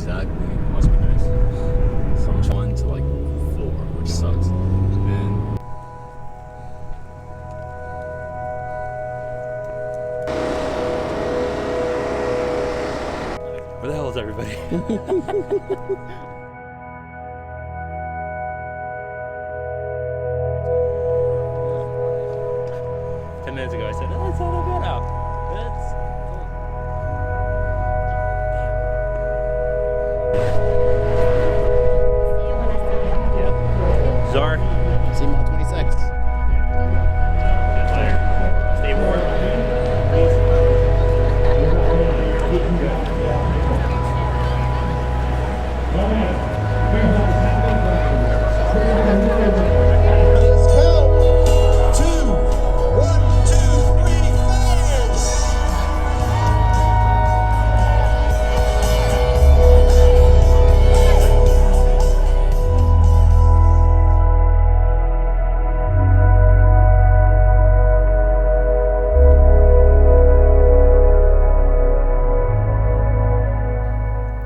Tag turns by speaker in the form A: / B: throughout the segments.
A: exactly. It must be nice. From 1 to like 4, which sucks. And where the hell is everybody? 10 minutes ago I said, oh, it's not that bad out. Czar.
B: See you on 26.
A: Stay warm.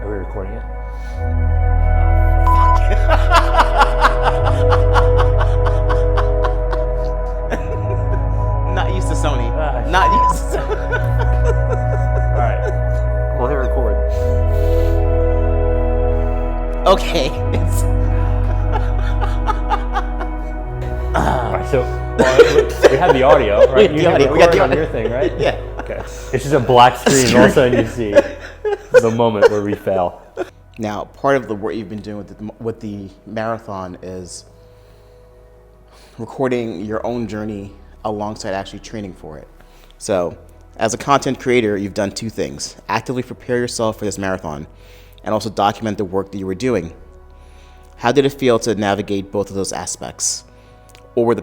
A: Recording it.
B: Not used to Sony. Not used to
A: All right. Well, hit record.
B: Okay.
A: All right. So we have the audio, right? You hit record on your thing, right?
B: Yeah.
A: Okay. It's just a black screen. All of a sudden, you see the moment where we fail.
B: Now, part of the work you've been doing with the marathon is recording your own journey alongside actually training for it. So, as a content creator, you've done two things: actively prepare yourself for this marathon and also document the work that you were doing. How did it feel to navigate both of those aspects? What were the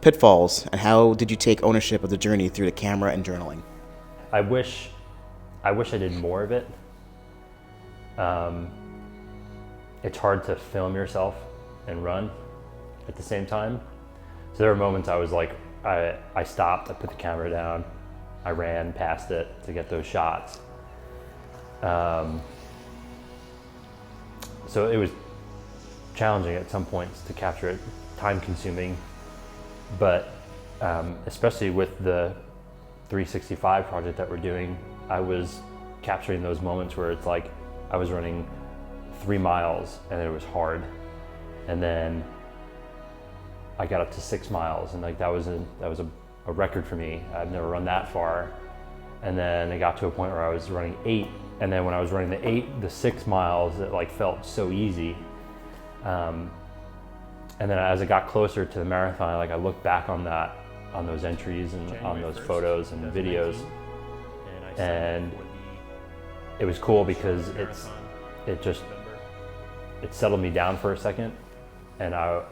B: pitfalls, and how did you take ownership of the journey through the camera and journaling?
A: I wish I did more of it. It's hard to film yourself and run at the same time. So there were moments I was like, I stopped, I put the camera down, I ran past it to get those shots. So it was challenging at some points to capture it, time consuming, but especially with the 365 project that we're doing, I was capturing those moments where it's like I was running 3 miles and it was hard, and then I got up to 6 miles, and like that was a record for me. I've never run that far, and then I got to a point where I was running 8, and then when I was running the 6 miles, it like felt so easy. And then as I got closer to the marathon, like I looked back on those entries and on those photos and videos, and it was cool because it settled me down for a second, and I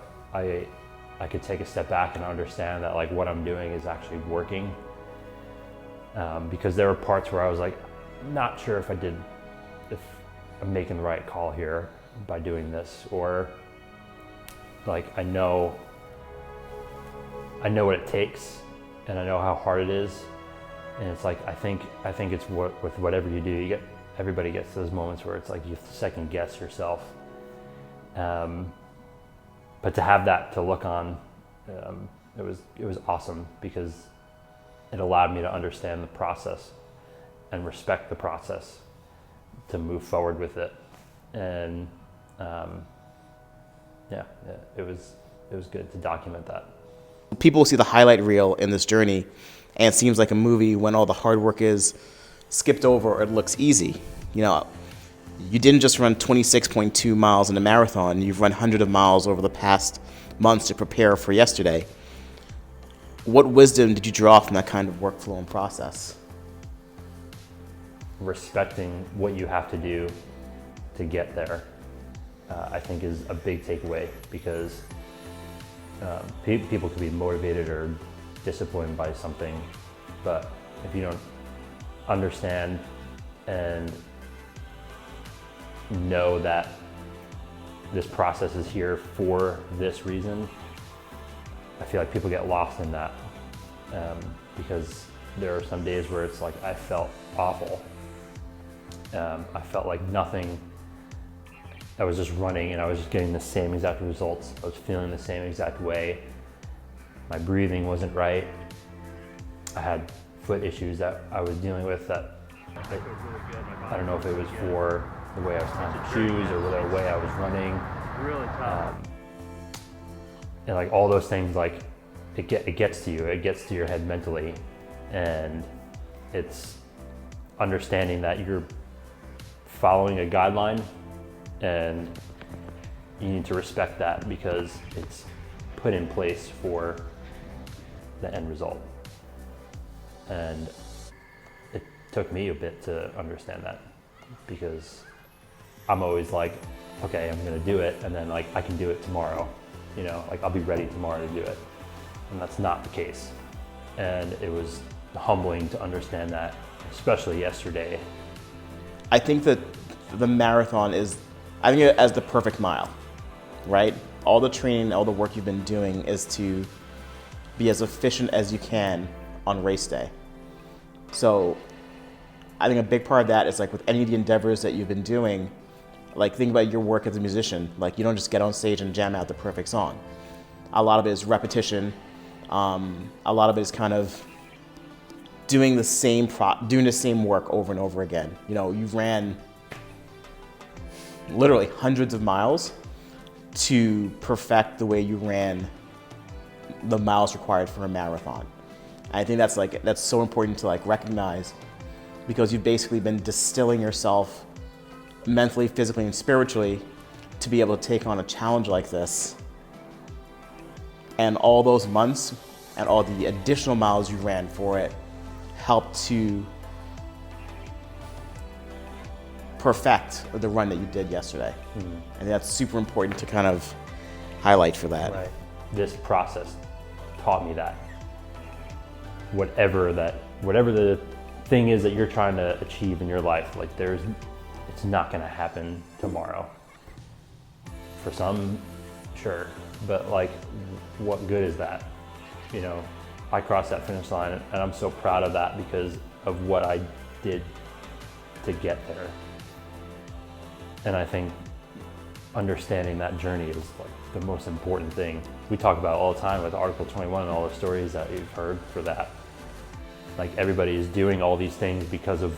A: could take a step back and understand that like what I'm doing is actually working. Because there were parts where I was like, not sure if I'm making the right call here by doing this, or like I know what it takes, and I know how hard it is, and it's like I think it's with whatever you do, everybody gets those moments where it's like you have to second guess yourself. But to have that to look on, it was awesome because it allowed me to understand the process and respect the process to move forward with it. And it was good to document that.
B: People see the highlight reel in this journey, and it seems like a movie when all the hard work is skipped over or it looks easy. You know, you didn't just run 26.2 miles in a marathon, you've run hundreds of miles over the past months to prepare for yesterday. What wisdom did you draw from that kind of workflow and process?
A: Respecting what you have to do to get there, I think is a big takeaway, because people can be motivated or disciplined by something, but if you don't understand and know that this process is here for this reason, I feel like people get lost in that, because there are some days where it's like I felt awful. I felt like nothing I was just running and I was just getting the same exact results. I was feeling the same exact way. My breathing wasn't right. I had foot issues that I was dealing with that I don't know if it was for the way I was tying the shoes or the way I was running. And like all those things, like it gets to you, it gets to your head mentally. And it's understanding that you're following a guideline and you need to respect that because it's put in place for the end result. And it took me a bit to understand that because I'm always like, okay, I'm gonna do it, and then like I can do it tomorrow, you know, like I'll be ready tomorrow to do it. And that's not the case. And it was humbling to understand that, especially yesterday.
B: I think that the marathon is, I think of it as the perfect mile, right? All the training, all the work you've been doing is to be as efficient as you can on race day. So I think a big part of that is like with any of the endeavors that you've been doing, like think about your work as a musician. Like you don't just get on stage and jam out the perfect song. A lot of it is repetition. A lot of it is kind of doing the same work over and over again. You know, you've ran literally hundreds of miles to perfect the way you ran the miles required for a marathon. And I think that's so important to like recognize because you've basically been distilling yourself mentally, physically, and spiritually to be able to take on a challenge like this. And all those months and all the additional miles you ran for it helped to perfect the run that you did yesterday. And that's super important to kind of highlight for that.
A: Right. This process taught me that. Whatever the thing is that you're trying to achieve in your life, like it's not gonna happen tomorrow. For some, sure, but like, what good is that? You know, I crossed that finish line and I'm so proud of that because of what I did to get there. And I think understanding that journey is like the most important thing. We talk about all the time with Article 21 and all the stories that you've heard for that. Like everybody is doing all these things because of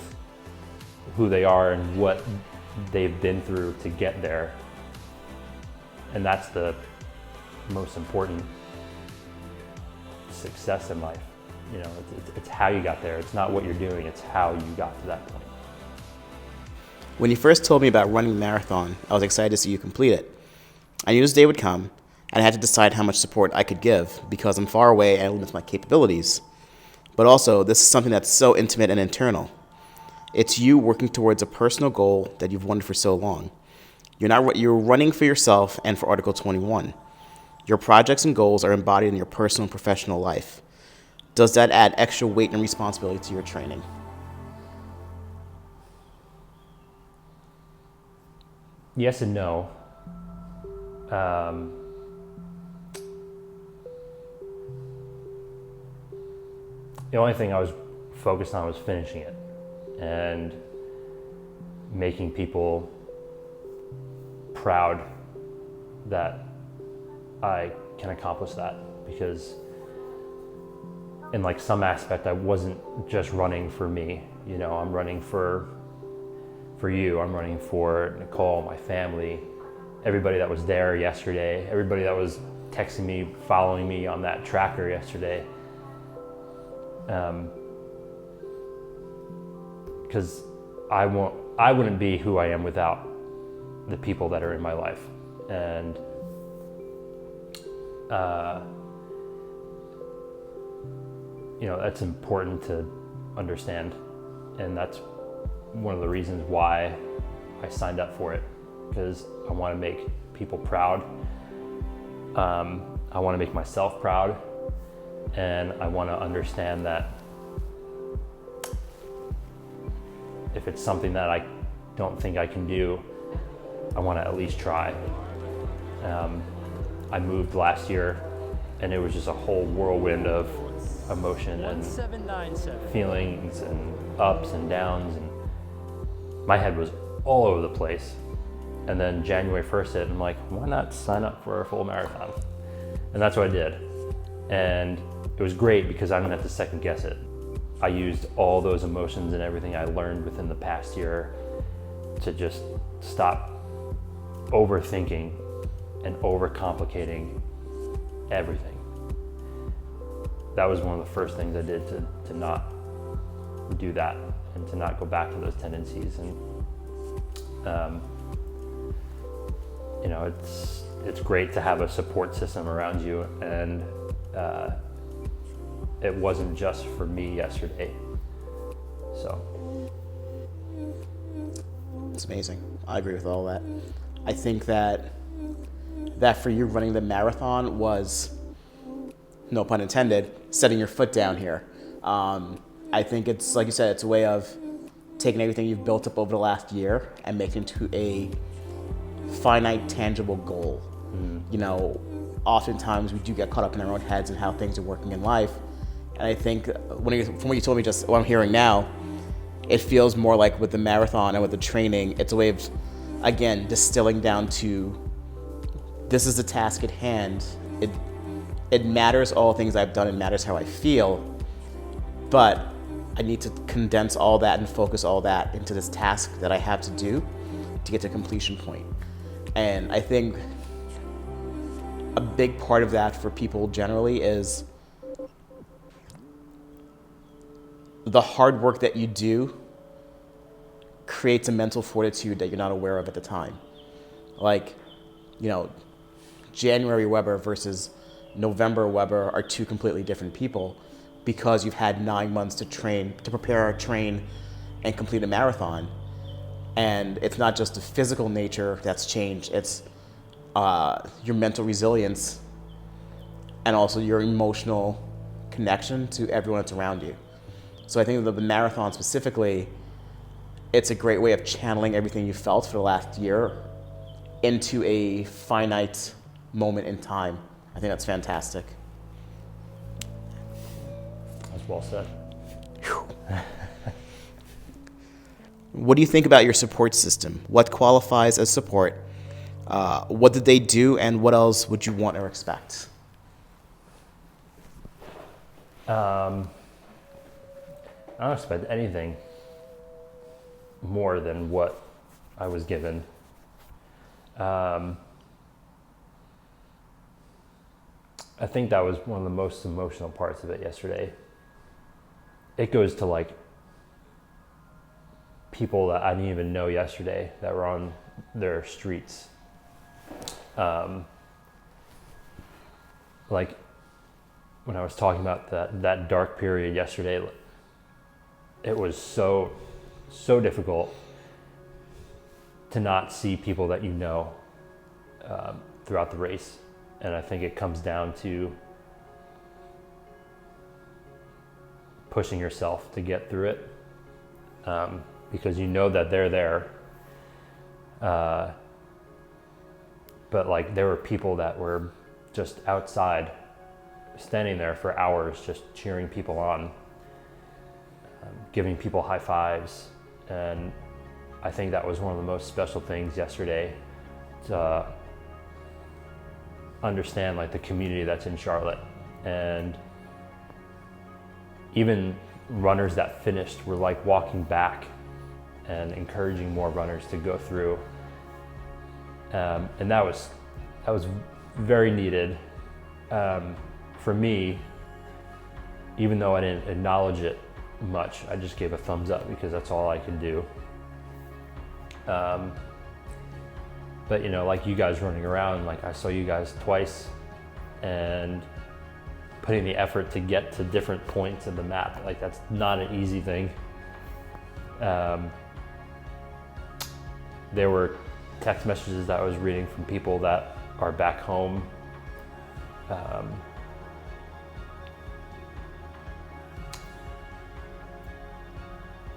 A: who they are and what they've been through to get there. And that's the most important success in life. You know, it's how you got there. It's not what you're doing, it's how you got to that point.
B: When you first told me about running a marathon, I was excited to see you complete it. I knew this day would come, and I had to decide how much support I could give because I'm far away and I limit my capabilities. But also, this is something that's so intimate and internal. It's you working towards a personal goal that you've wanted for so long. You're running for yourself and for Article 21. Your projects and goals are embodied in your personal and professional life. Does that add extra weight and responsibility to your training?
A: Yes and no. The only thing I was focused on was finishing it and making people proud that I can accomplish that, because in like some aspect I wasn't just running for me, you know, I'm running for you, I'm running for Nicole, my family, everybody that was there yesterday, everybody that was texting me, following me on that tracker yesterday. Because I wouldn't be who I am without the people that are in my life. And you know, that's important to understand, and that's one of the reasons why I signed up for it, because I want to make people proud. I want to make myself proud, and I want to understand that if it's something that I don't think I can do, I want to at least try. I moved last year, and it was just a whole whirlwind of emotion and feelings and ups and downs, and my head was all over the place. And then January 1st hit, and I'm like, why not sign up for a full marathon? And that's what I did. And it was great because I didn't have to second guess it. I used all those emotions and everything I learned within the past year to just stop overthinking and overcomplicating everything. That was one of the first things I did to not do that and to not go back to those tendencies. And you know, it's great to have a support system around you, and it wasn't just for me yesterday. So
B: it's amazing. I agree with all that. I think that for you, running the marathon was, no pun intended, setting your foot down here. I think it's, like you said, it's a way of taking everything you've built up over the last year and making it to a finite, tangible goal. You know, oftentimes we do get caught up in our own heads and how things are working in life. And I think from what you told me, just what I'm hearing now, it feels more like with the marathon and with the training, it's a way of, again, distilling down to, this is the task at hand. It matters all the things I've done, it matters how I feel, but I need to condense all that and focus all that into this task that I have to do to get to completion point. And I think a big part of that for people generally is the hard work that you do creates a mental fortitude that you're not aware of at the time. Like, you know, January Weber versus November Weber are two completely different people because you've had 9 months to train, to prepare, train, and complete a marathon. And it's not just the physical nature that's changed, it's your mental resilience and also your emotional connection to everyone that's around you. So I think that the marathon specifically, it's a great way of channeling everything you felt for the last year into a finite moment in time. I think that's fantastic.
A: That's well said.
B: What do you think about your support system? What qualifies as support? What did they do, and what else would you want or expect?
A: I don't expect anything more than what I was given. I think that was one of the most emotional parts of it yesterday. It goes to like people that I didn't even know yesterday that were on their streets. Like when I was talking about that dark period yesterday, it was so difficult to not see people that you know throughout the race. And I think it comes down to pushing yourself to get through it, because you know that they're there. But like there were people that were just outside, standing there for hours, just cheering people on, giving people high fives. And I think that was one of the most special things yesterday, to understand like the community that's in Charlotte. And even runners that finished were like walking back and encouraging more runners to go through. And that was very needed. For me, even though I didn't acknowledge it much, I just gave a thumbs up because that's all I could do. But you know, like you guys running around, like I saw you guys twice and putting the effort to get to different points of the map. Like that's not an easy thing. There were text messages that I was reading from people that are back home.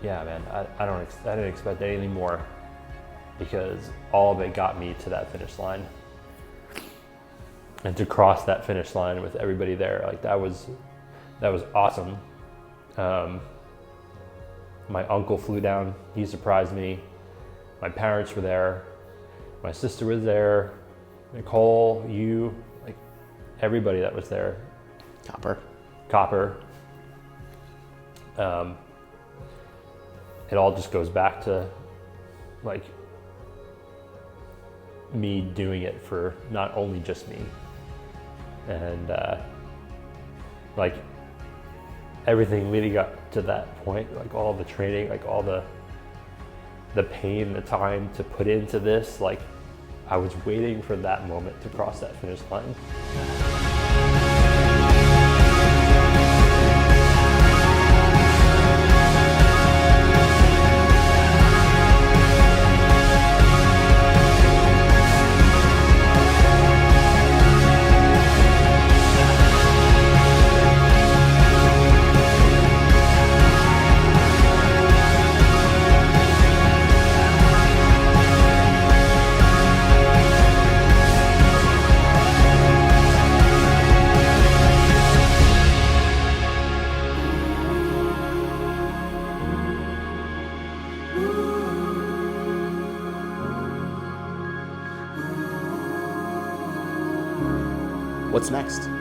A: Yeah, man, I didn't expect anything more, because all of it got me to that finish line. And to cross that finish line with everybody there, like that was awesome. My uncle flew down, he surprised me. My parents were there. My sister was there, Nicole, you, like everybody that was there. Copper. It all just goes back to like me doing it for not only just me, and like everything leading up to that point, like all the training, like all the pain, the time to put into this, like I was waiting for that moment to cross that finish line.
B: What's next?